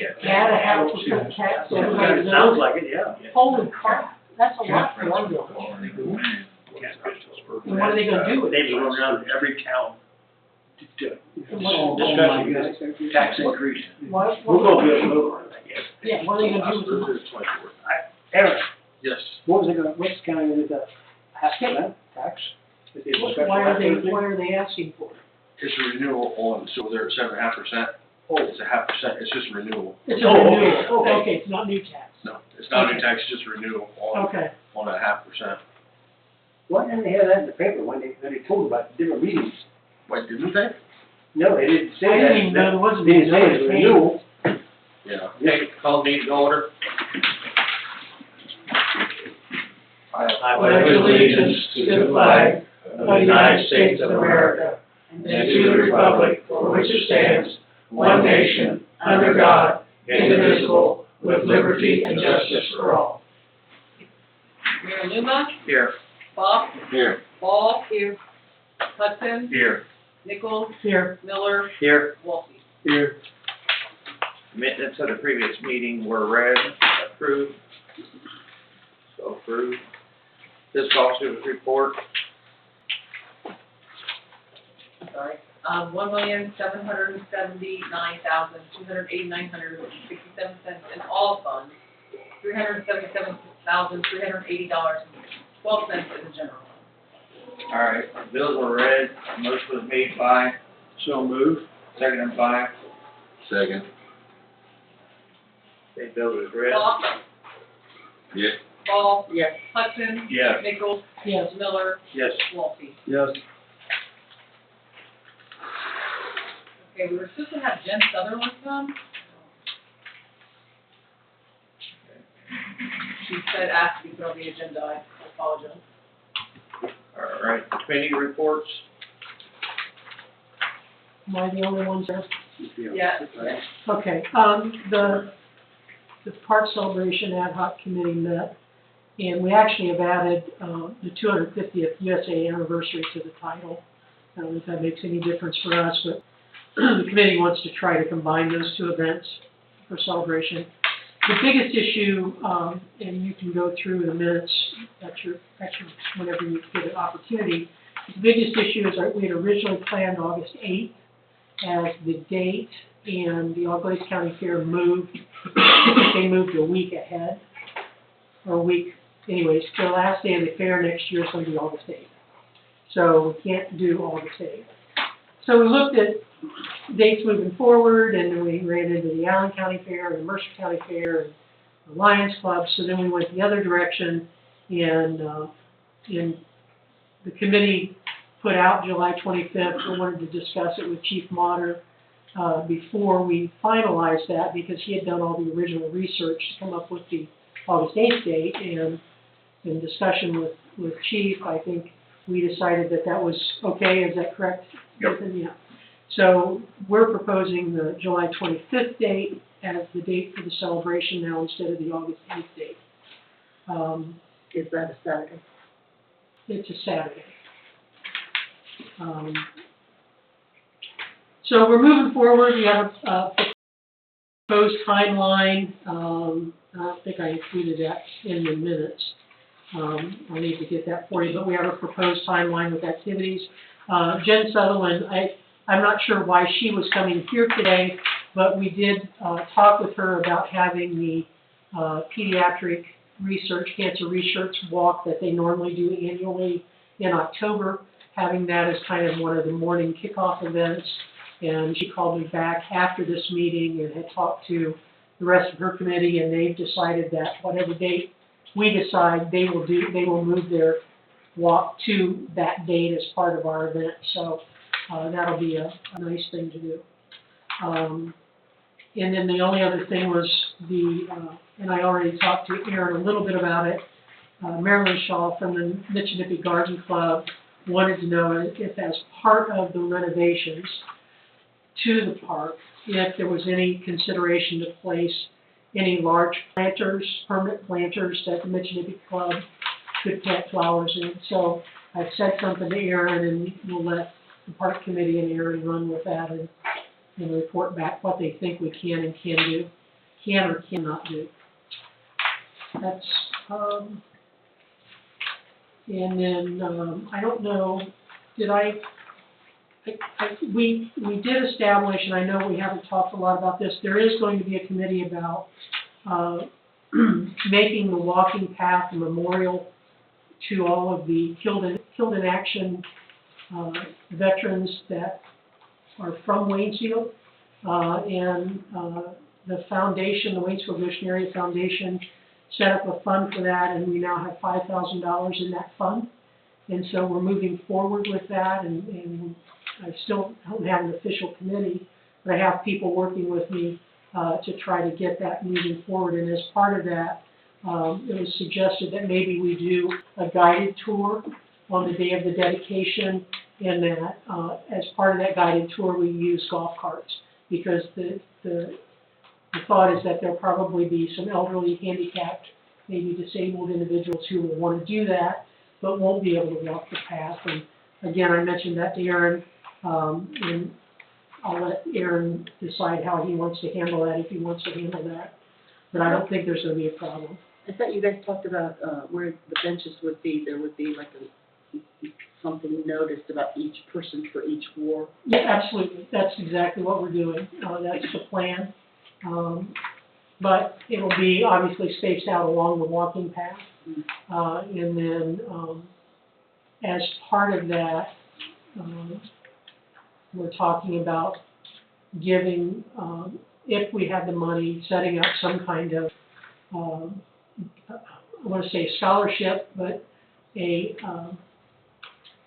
at. Add a half percent tax to everybody's It sounds bill. like it, yeah. Holy crap, that's a lot for one bill. And what are they gonna do with They it? go around every town to Oh, discuss this tax increase. What? We're gonna be able to vote on it, I guess. Yeah, what are they gonna do with it? Aaron, Yes. What was it gonna, what's the county gonna do with that half percent tax? Is it a special Why are tax? what are they asking for? It's a renewal on, so they're at 7.5%. Oh, it's a 0.5%, it's just a renewal. It's a Oh, okay. renewal, oh, okay, it's not new tax. No, it's not a Okay. new tax, it's just a renewal on, Okay, on a 0.5%. Why didn't they have that in the paper when they told about different meetings? Wait, didn't they? No, they didn't say I that. didn't even know there was a They didn't say it was a renewal. renewal. Yeah. okay, call the meeting to order. I pledge allegiance to the flag of the United States of America and to the republic for which it stands, one nation, under God, indivisible, with liberty and justice for all. Mayor Luma, Here. Bob, Here. Ball, here, Hudson, Here. Nichols, Here, Miller, Here. Wolfie. Here. Minutes of the previous meeting were read, approved. So approved. Fiscal officer's report. Sorry. $1,779,289.67 in all funds, $377,380.12 in the general fund. All right, bills were read, motion was made by, So moved. seconded by, Second. okay, bill was read. Bob, Yes. Ball, yes. Hudson, Yes. Nichols, Yes. Miller, Yes. Wolfie. Yes. Okay, we were supposed to have Jen Sutherland come. She said asked to be put on the agenda, I apologize. All right, committee reports. Am I the only one there? Yeah. Okay, the park celebration ad hoc committee met, and we actually have added, the 250th USA anniversary to the title. I don't know if that makes any difference for us, but the committee wants to try to combine those two events for celebration. The biggest issue, and you can go through the minutes whenever you get an opportunity, the biggest issue is that we had originally planned August 8th as the date, and the Glades County Fair moved, I think they moved a week ahead, or a week, anyways, the last day of the fair next year is going to be August 8th. So we can't do August 8th. So we looked at dates moving forward, and then we ran into the Allen County Fair, and the Mercer County Fair, and the Lions Club, so then we went the other direction, and the committee put out July 25th. We wanted to discuss it with Chief Motter before we finalized that, because he had done all the original research to come up with the August 8th date, and in discussion with Chief, I think we decided that that was okay. Is that correct? Yep. Yeah. So we're proposing the July 25th date as the date for the celebration now instead of the August 8th date. Is that a Saturday? It's a Saturday. So we're moving forward. We have a proposed timeline. I don't think I included that in the minutes. I'll need to get that for you, but we have a proposed timeline with activities. Jen Sutherland, I'm not sure why she was coming here today, but we did talk with her about having the pediatric cancer research walk that they normally do annually in October, having that as kind of one of the morning kickoff events. And she called me back after this meeting and had talked to the rest of her committee, and they've decided that whatever date we decide, they will move their walk to that date as part of our event. So that'll be a nice thing to do. And then the only other thing was and I already talked to Aaron a little bit about it, Marilyn Shaw from the Michinippie Garden Club wanted to know if as part of the renovations to the park, if there was any consideration to place any large planters, permanent planters that the Michinippie Club could plant flowers in. So I've said something to Aaron, and we'll let the park committee and Aaron run with that and report back what they think we can and can do. can or cannot do. That's, and then, I don't know, we did establish, and I know we haven't talked a lot about this, there is going to be a committee about, making the walking path a memorial to all of the killed in action, veterans that are from Waynesfield. The foundation, the Waynesfield Goshen Area Foundation, set up a fund for that, and we now have $5,000 in that fund. And so we're moving forward with that, and I still don't have an official committee, but I have people working with me to try to get that moving forward. And as part of that, it was suggested that maybe we do a guided tour on the day of the dedication, and that as part of that guided tour, we use golf carts, because the thought is that there'll probably be some elderly, handicapped, maybe disabled individuals who will want to do that, but won't be able to walk the path. And again, I mentioned that to Aaron, and I'll let Aaron decide how he wants to handle that, if he wants to handle that. But I don't think there's going to be a problem. I thought you guys talked about where the benches would be. There would be like something noticed about each person for each war. Yeah, absolutely. That's exactly what we're doing. That's the plan. But it'll be obviously spaced out along the walking path. And then as part of that, we're talking about giving, if we have the money, setting up some kind of, I want to say scholarship, but a,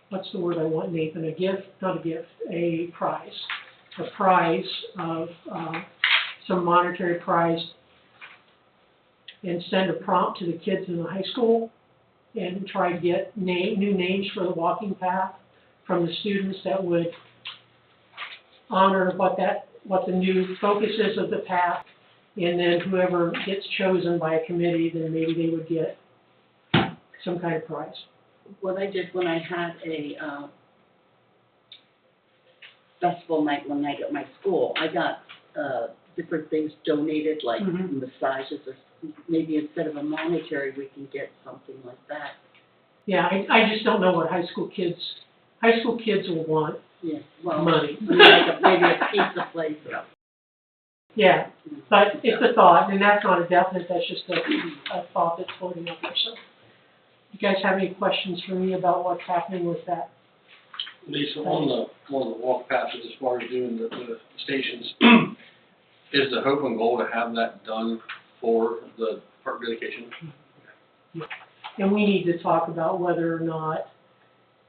what's the word I want, Nathan? A gift, not a gift, a prize. A prize of some monetary prize, and send a prompt to the kids in the high school and try to get new names for the walking path from the students that would honor what the new focus is of the path. And then whoever gets chosen by a committee, then maybe they would get some kind of prize. What I did when I had a festival night one night at my school, I got different things donated, like massages, or maybe instead of a monetary, we can get something like that. Yeah, I just don't know what high school kids will want. Yeah, well, money. Maybe a pizza place. Yeah, but it's a thought, and that's not a definite, that's just a thought that's floating up there. So, you guys have any questions for me about what's happening with that? Lisa, on the walk passes, as far as doing the stations, is the hope and goal to have that done for the park dedication? And we need to talk about whether or not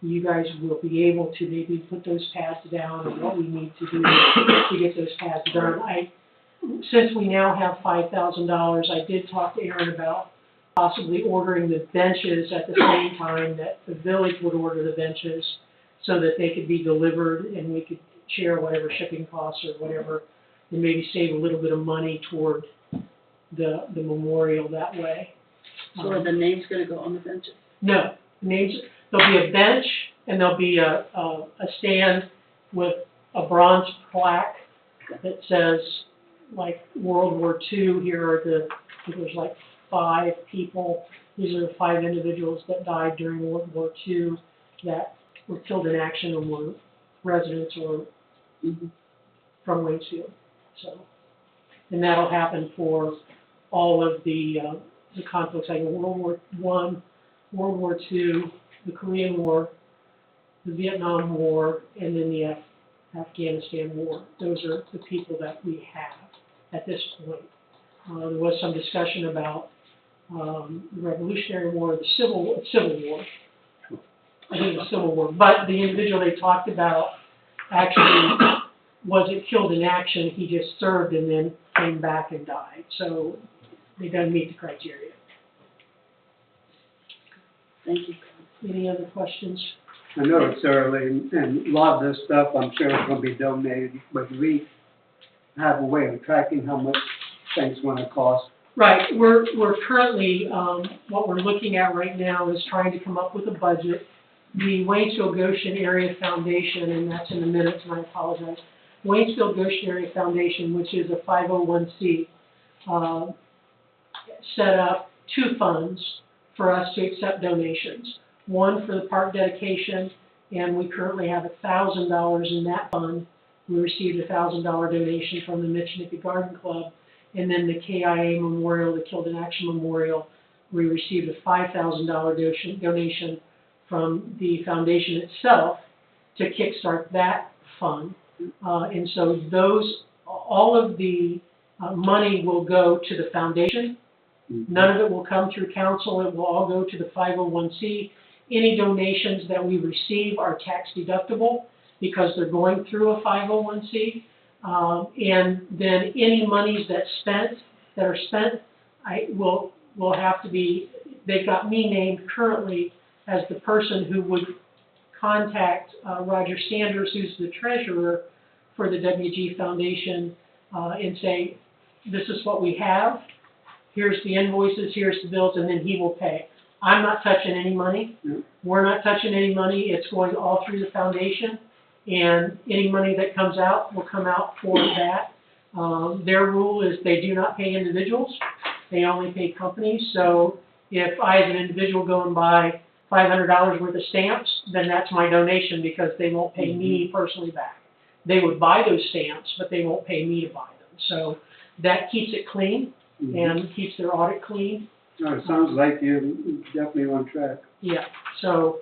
you guys will be able to maybe put those paths down, and what we need to do to get those paths done. Since we now have $5,000, I did talk to Aaron about possibly ordering the benches at the same time that the village would order the benches, so that they could be delivered and we could share whatever shipping costs or whatever, and maybe save a little bit of money toward the memorial that way. So are the names going to go on the benches? No, names. There'll be a bench, and there'll be a stand with a bronze plaque that says, like, World War II. Here are there's like 5 people. These are the 5 individuals that died during World War II that were killed in action and were residents or from Waynesfield. So, and that'll happen for all of the conflicts, like World War I, World War II, the Korean War, the Vietnam War, and then the Afghanistan War. Those are the people that we have at this point. There was some discussion about the Revolutionary War, the Civil War. I think the Civil War. But the individual they talked about actually wasn't killed in action. He just served and then came back and died. So they don't meet the criteria. Thank you. Any other questions? I know it's early, and a lot of this stuff, I'm sure is gonna be donated, but we have a way of tracking how much things gonna cost. Right, we're currently, what we're looking at right now is trying to come up with a budget. The Waynesfield Goshen Area Foundation, and that's in the minutes, and I apologize, Waynesfield Goshen Area Foundation, which is a 501c, set up 2 funds for us to accept donations. One for the park dedication, and we currently have $1,000 in that fund. We received a $1,000 donation from the Michinique Garden Club, and then the KIA Memorial, the Killed in Action Memorial, we received a $5,000 donation from the foundation itself to kickstart that fund. And so all of the money will go to the foundation. None of it will come through council. It will all go to the 501c. Any donations that we receive are tax deductible because they're going through a 501c. And then any monies that are spent, will have to be, they've got me named currently as the person who would contact Roger Sanders, who's the treasurer for the WG Foundation, and say, this is what we have, here's the invoices, here's the bills, and then he will pay. I'm not touching any money. We're not touching any money. It's going all through the foundation, and any money that comes out will come out for that. Their rule is they do not pay individuals. They only pay companies. So if I, as an individual, go and buy $500 worth of stamps, then that's my donation because they won't pay me personally back. They would buy those stamps, but they won't pay me to buy them. So that keeps it clean and keeps their audit clean. No, it sounds like you're definitely on track. Yeah, so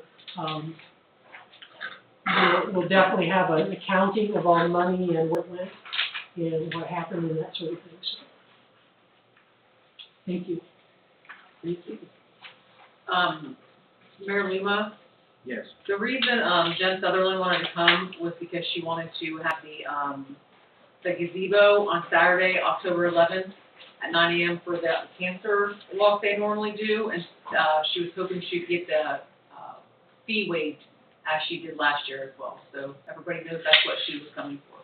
we'll definitely have an accounting of all the money and where it went and what happened and that sort of thing. So, thank you. Thank you. Mayor Luma, Yes. the reason, Jen Sutherland wanted to come was because she wanted to have the gazebo on Saturday, October 11th at 9 a.m. for the cancer walk they normally do, and, she was hoping she'd get the, fee waived as she did last year as well. So everybody knows that's what she was coming for.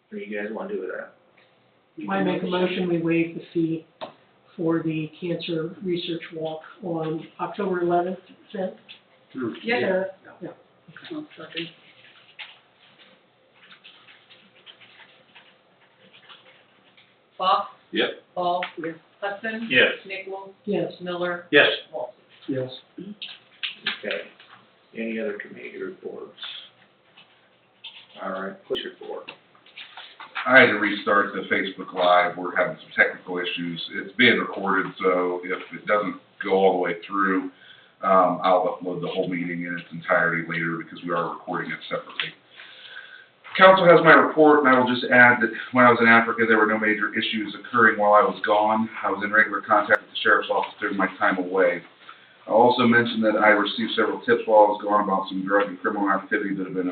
What do you guys want to do with that? I make a motion, we waive the fee for the cancer research walk on October 11th, Jen? Yes, Sarah? Yeah. One second. Fox? Yep. Paul? Yes. Hudson? Yes. Nichols? Yes. Miller? Yes. Walsh? Yes. Okay. Any other committee reports? All right, push report. I had to restart the Facebook Live. We're having some technical issues. It's being recorded, so if it doesn't go all the way through, I'll upload the whole meeting in its entirety later because we are recording it separately. Council has my report, and I will just add that when I was in Africa, there were no major issues occurring while I was gone. I was in regular contact with the Sheriff's Office during my time away. I'll also mention that I received several tips while I was gone about some drug and criminal activity that have been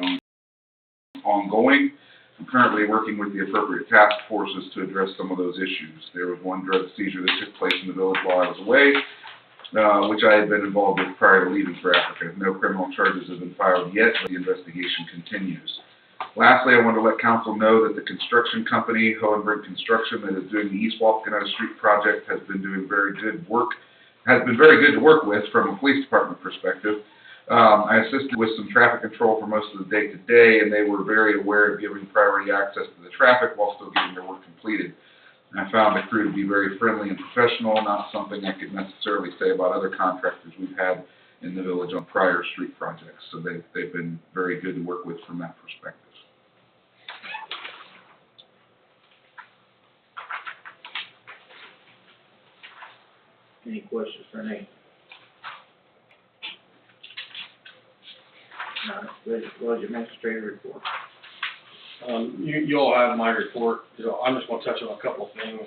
ongoing. I'm currently working with the appropriate task forces to address some of those issues. There was one drug seizure that took place in the village while I was away, which I had been involved with prior to leaving for Africa. No criminal charges have been filed yet, but the investigation continues. Lastly, I want to let council know that the construction company, Hohenbrink Construction, that is doing the East Wapakoneta Street project has been doing very good work, has been very good to work with from a police department perspective. I assisted with some traffic control for most of the day today, and they were very aware of giving priority access to the traffic while still getting their work completed. And I found the crew to be very friendly and professional, not something I could necessarily say about other contractors we've had in the village on prior street projects. So they've been very good to work with from that perspective. Any questions for Nate? Village administrator report. You all have my report. I'm just gonna touch on a couple of things.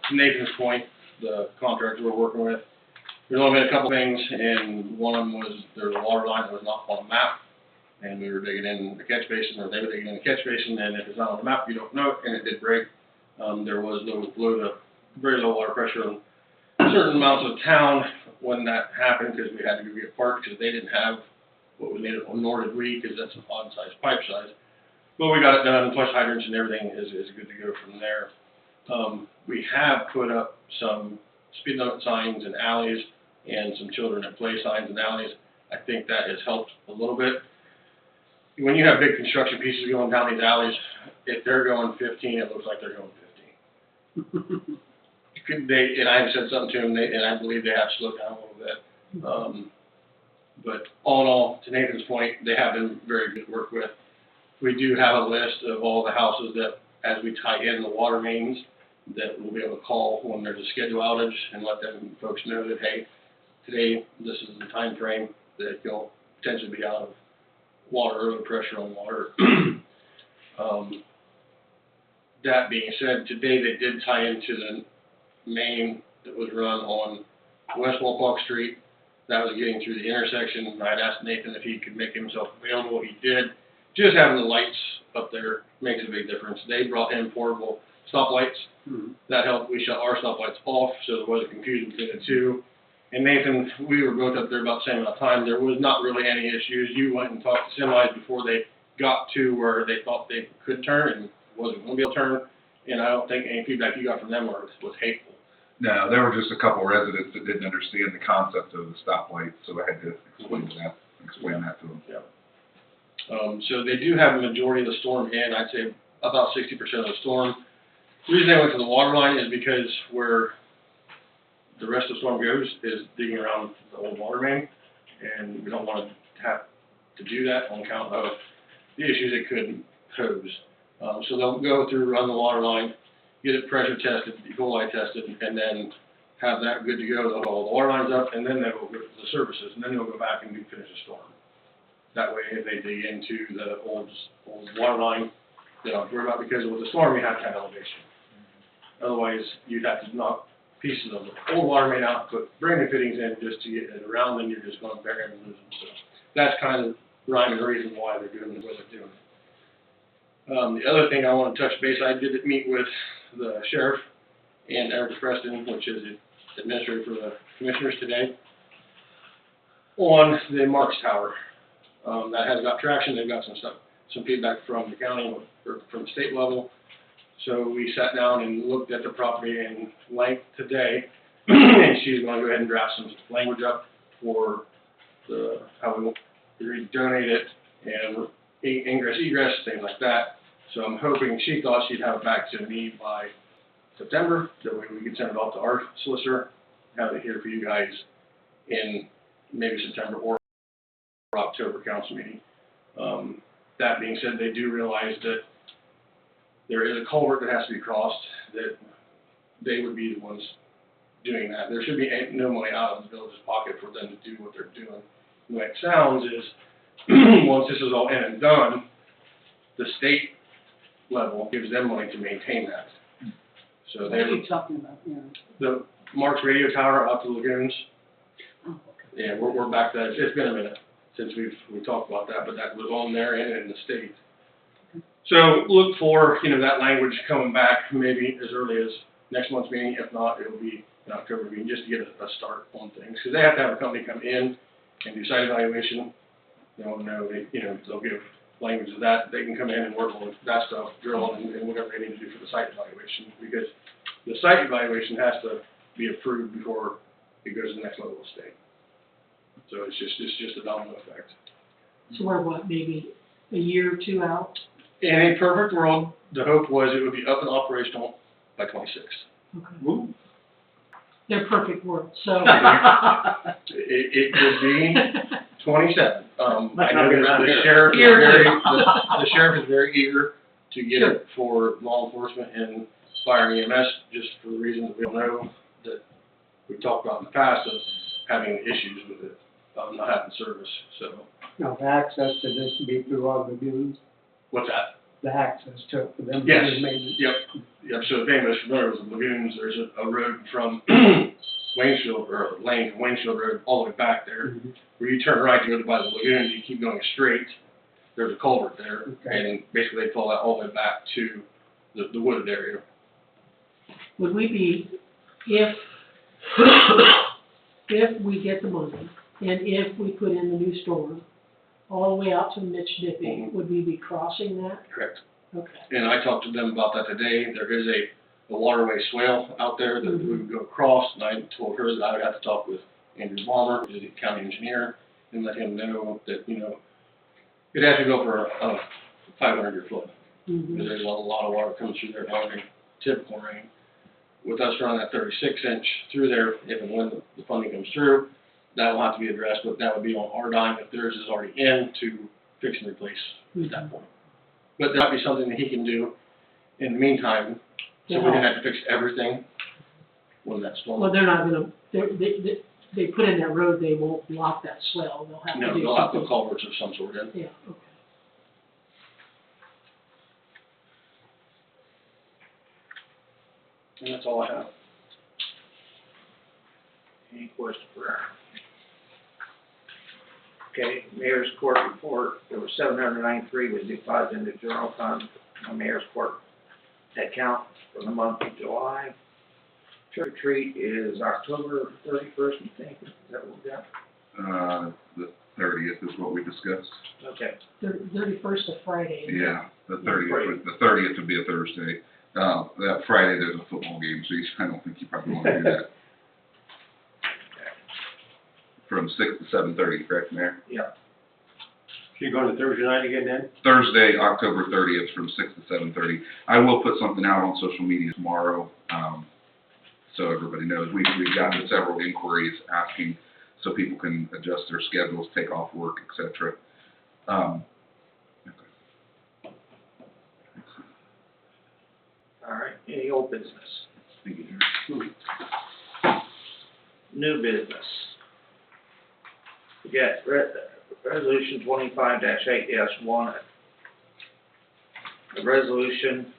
To Nathan's point, the contractor we're working with, there's only been a couple things, and one of them was there was a water line that was not on the map, and we were digging in the catch basin, or they were digging in the catch basin, and if it's not on the map, you don't know it, and it did break. There was very low water pressure in certain amounts of town when that happened, because we had to go get parts, because they didn't have what we needed, nor did we, because that's an odd-sized pipe size. But we got it done, flush hydrants and everything is good to go from there. We have put up some speed limit signs in alleys and some children at play signs in alleys. I think that has helped a little bit. When you have big construction pieces going down these alleys, if they're going 15, it looks like they're going 15. And I have said something to them, and I believe they have slowed down a little bit. But all in all, to Nathan's point, they have been very good to work with. We do have a list of all the houses that, as we tie in the water mains, that we'll be able to call when there's a schedule outage and let them folks know that, hey, today, this is the time frame that you'll potentially be out of water or pressure on water. That being said, today they did tie into the main that was run on West Walpock Street. That was getting through the intersection. I had asked Nathan if he could make himself available. He did. Just having the lights up there makes a big difference. They brought in portable stoplights. That helped. We shut our stoplights off, so there wasn't confusion between the two. And Nathan, we were both up there about the same amount of time. There was not really any issues. You went and talked to semis before they got to where they thought they could turn and wasn't going to be able to turn. And I don't think any feedback you got from them was hateful. No, there were just a couple residents that didn't understand the concept of the stoplight, so I had to explain that to them. Yeah. So they do have a majority of the storm in. I'd say about 60% of the storm. The reason I went to the water line is because where the rest of the storm goes is digging around the old water main, and we don't want to have to do that on account of the issues it could pose. So they'll go through, run the water line, get it pressure tested, E. coli tested, and then have that good to go. They'll hold the water lines up, and then they'll go to the services, and then they'll go back and finish the storm. That way, if they dig into the old water line, they don't have to worry about it, because with the storm, you have to have elevation. Otherwise, you'd have to knock pieces of the old water main out, put brand new fittings in just to get it around, and you're just going to bury them and lose them. So that's kind of rhyme and reason why they're doing it the way they're doing it. The other thing I want to touch base, I did meet with the sheriff and Eric Preston, which is the administrator for the commissioners today, on the Marks Tower. That has got traction. They've got some feedback from the county or from the state level. So we sat down and looked at the property in length today, and she's going to go ahead and draft some language up for how we want to donate it and ingress, egress, things like that. So I'm hoping, she thought she'd have it back to me by September, that way we could send it off to our solicitor, have it here for you guys in maybe September or October council meeting. That being said, they do realize that there is a culvert that has to be crossed, that they would be the ones doing that. There should be no money out of the village's pocket for them to do what they're doing. The way it sounds is, once this is all in and done, the state level gives them money to maintain that. So What they are you talking about, yeah? the Marks radio tower out to the lagoons. Oh, okay. Yeah, we're back to that. It's been a minute since we talked about that, but that was on there and in the state. So look for, that language coming back maybe as early as next month's meeting. If not, it'll be an October meeting, just to get a start on things. Because they have to have a company come in and do site evaluation. They'll know, they'll give language of that. They can come in and work on that stuff, drill and whatever they need to do for the site evaluation. Because the site evaluation has to be approved before it goes to the next level of state. So it's just a domino effect. So we're maybe a year or two out? In a perfect world, the hope was it would be up and operational by 26. Okay. Woo. They're perfect words, so. It could be 27. I Might know not be the around here. sheriff is Here. the sheriff is very eager to get it for law enforcement and fire and EMS, just for the reasons we all know that we've talked about in the past of having issues with it, not having service. So Now, the access to this would be through all the lagoons, what's that? the access to it for them to Yes. do maintenance. Yep. So if anybody's familiar with the lagoons, there's a road from Waynesfield, or a lane from Waynesfield Road all the way back there. Mhm. Where you turn right to go by the lagoons, you keep going straight, there's a culvert there, Okay. and basically they pull that all the way back to the wooded area. Would we be, if we get the money, and if we put in the new storm, all the way out to Mitch-Nippy, would we be crossing that? Correct. Okay. And I talked to them about that today. There is a waterway swale out there that we would go across, and I told her that I would have to talk with Andrew Balmer, who's the county engineer, and let him know that, it has to go for a 500-year flood. because there's a lot of water coming through there during typical rain. With us running that 36-inch through there, if and when the funding comes through, that will have to be addressed, but that would be on our dime if theirs is already in to fix and replace at that point. But that might be something that he can do in the meantime, so we don't have to fix everything when that storm. Well, they're not gonna, they put in that road, they won't block that swell, they'll have to do No, something. they'll have to put culverts of some sort in. Yeah, okay. And that's all I have. Any questions for Aaron? Okay, mayor's court report, there was $793 was deposited in the general fund, on mayor's court account for the month of July. Trick or treat is October 31st, you think, is that what we got? The 30th is what we discussed. Okay, 31st of Friday. isn't it? Yeah, the 30th would be a Thursday. That Friday there's a football game, so I don't think you probably want to do that. From 6 to 7:30, correct, Mayor? yeah, So you're going to Thursday night again then? Thursday, October 30th, from 6 to 7:30. I will put something out on social media tomorrow, so everybody knows. We've gotten several inquiries asking so people can adjust their schedules, take off work, etc. all right, any old business? New business. We got resolution 25-8-1. A resolution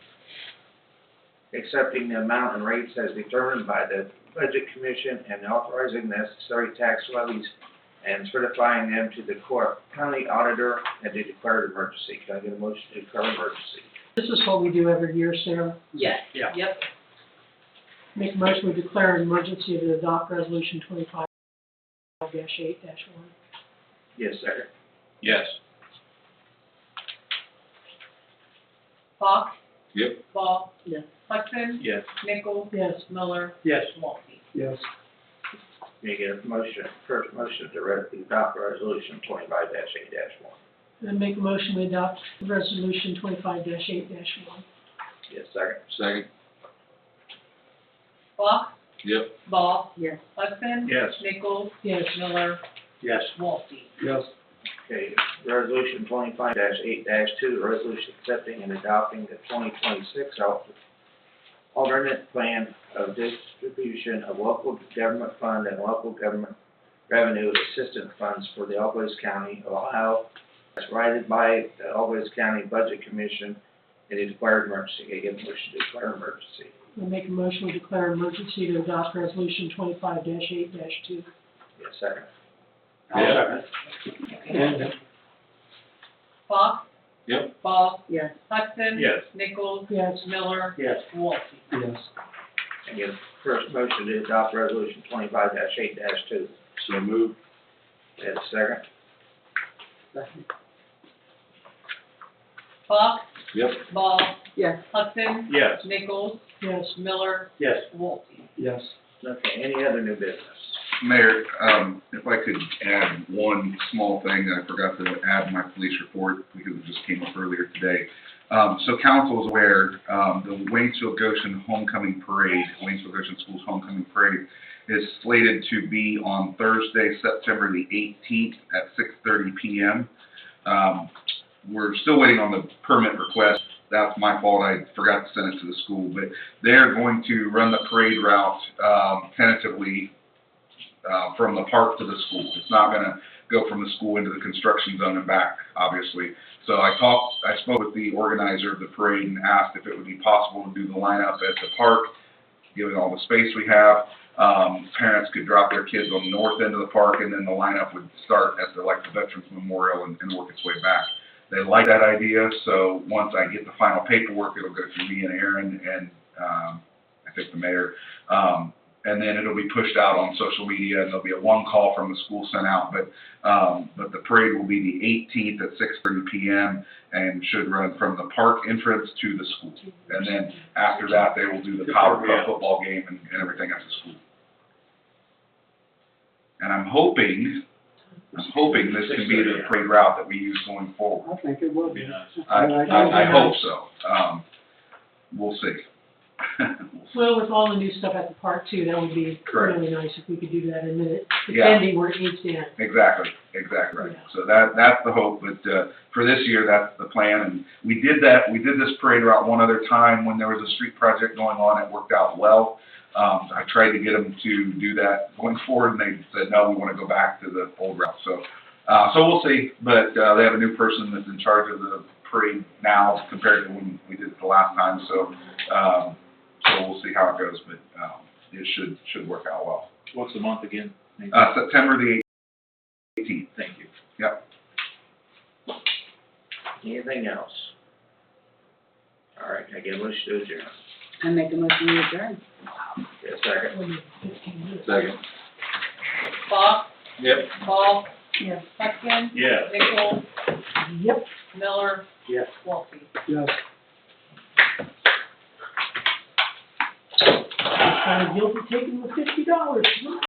accepting the amount and rates as determined by the Budget Commission and authorizing necessary tax levies and certifying them to the county auditor and to declare an emergency. Can I get a motion to declare emergency? This is what we do every year, Sarah. Yes, Yeah. yep. Make a motion to declare an emergency to adopt resolution 25-8-1. Yes, sir. Yes. Fox, Yep. Ball, Yes. Hudson, Yes. Nichols, Yes. Miller, Yes. Walke. Yes. Can you get a motion, first motion to adopt resolution 25-8-1? And make a motion to adopt resolution 25-8-1. Yes, second. Second. Fox, Yep. Ball, Yes. Hudson, Yes. Nichols, Yes. Miller, Yes. Walke. Yes. Okay, resolution 25-8-2, resolution accepting and adopting the 2026 alternate plan of distribution of local government fund and local government revenue assistance funds for the Always County, Ohio, as rated by the Always County Budget Commission and a declared emergency. Can I get a motion to declare emergency? I'll make a motion to declare emergency to adopt resolution 25-8-2. Yes, second. Yeah. And, Fox, Yep. Ball, Yes. Hudson, Yes. Nichols, Yes. Miller, Yes. Walke. yes. And get a first motion to adopt resolution 25-8-2. So moved. Yes, second. Second. Fox, Yep. Ball, Yes. Hudson, Yes. Nichols, Yes. Miller, Yes. Walke. Yes. Okay, any other new business? Mayor, if I could add one small thing, I forgot to add in my police report because it just came up earlier today. So council is aware, the Waynesfield Goshen Homecoming Parade, Waynesfield Goshen Schools Homecoming Parade is slated to be on Thursday, September the 18th at 6:30 p.m. We're still waiting on the permit request. That's my fault. I forgot to send it to the school, but they're going to run the parade route tentatively from the park to the school. It's not going to go from the school into the construction zone and back, obviously. So I spoke with the organizer of the parade and asked if it would be possible to do the lineup at the park, given all the space we have. Parents could drop their kids on the north end of the park, and then the lineup would start at the Veterans Memorial and work its way back. They like that idea, so once I get the final paperwork, it'll go through me and Aaron and I think the mayor. And then it'll be pushed out on social media, and there'll be a one call from the school sent out. But the parade will be the 18th at 6:30 p.m. and should run from the park entrance to the school. And then after that, they will do the Power Cup football game and everything at the school. And I'm hoping I'm hoping this can be the parade route that we use going forward. I think it will be. Be nice. I hope so. We'll see. Well, with all the new stuff at the park too, that would be Correct. really nice if we could do that, and then it, Yeah. depending where it needs to end. Exactly right. Yeah. So that's the hope, but, for this year, that's the plan, and we did this parade route one other time when there was a street project going on, it worked out well. I tried to get them to do that going forward, and they said, no, we wanna go back to the old route, so we'll see, but, they have a new person that's in charge of the parade now compared to when we did it the last time, so we'll see how it goes, but, it should work out well. What's the month again? September the 18th. Thank you. Yep. Anything else? All right, I get a motion to adjourn. I make a motion to adjourn. Get a second. 15 minutes. Second. Bob, Yep. Paul, Yes. Hexton, Yeah. Nichols, Yep. Miller, Yes. Walke. Yes. You'll be taking the $50.